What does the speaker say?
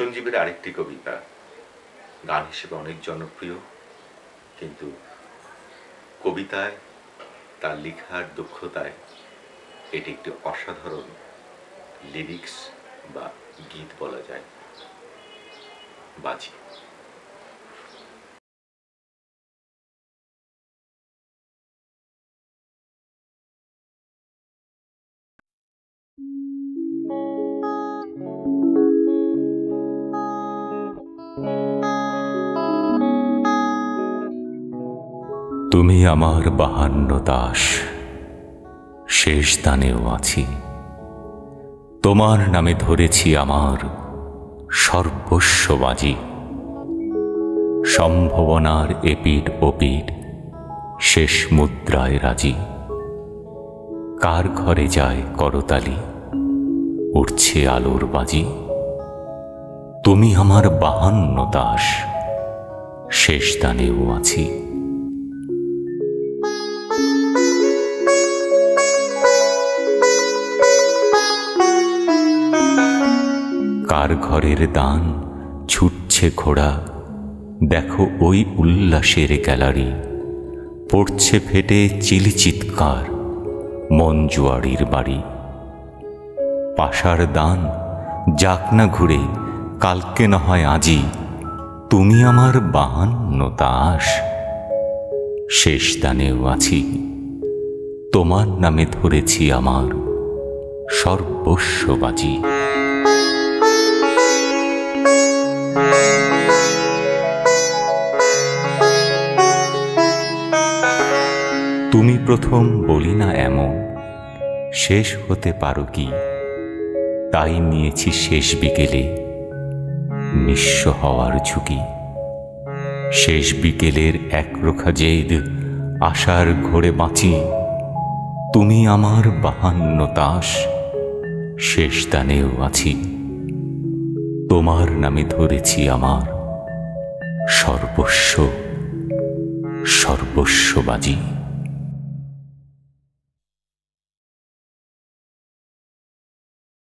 সঞ্জীবের আরেকটি কবিতা গান হিসেবে অনেক জনপ্রিয়, কিন্তু কবিতায় তার লেখার দক্ষতায় এটি একটি অসাধারণ লিরিক্স বা গীত বলা যায়। বাজি। তুমি আমার 52 দাস, শেষ দানেও আছি। তোমার নামে ধরেছি আমার সর্বস্ব বাজি। সম্ভাবনার এপিড ওপিড শেষ মুদ্রায় রাজি। কার ঘরে যায় করতালি, উঠছে আলোর বাজি। তুমি আমার 52 দাস, শেষ দানেও আছি। কার ঘরের দান ছুটছে ঘোড়া, দেখো ওই উল্লাসের গ্যালারি। পড়ছে ফেটে চিলি চিৎকার, মন জুয়ারির বাড়ি। পাশার দান যাক না ঘুরে, কালকে না হয় আজই। তুমি আমার 52 দাস, শেষ দানেও আছি। তোমার নামে ধরেছি আমার সর্বস্ব বাজি। তুমি প্রথম বলি না এমন, শেষ হতে পারো কি? তাই নিয়েছি শেষ বিকেলে নিঃস্ব হওয়ার ঝুঁকি। শেষ বিকেলের একরোখা জেদ আশার ঘোরে বাঁচি। তুমি আমার 52 দাস, শেষ দানেও আছি। তোমার নামে ধরেছি আমার সর্বস্ব বাজি।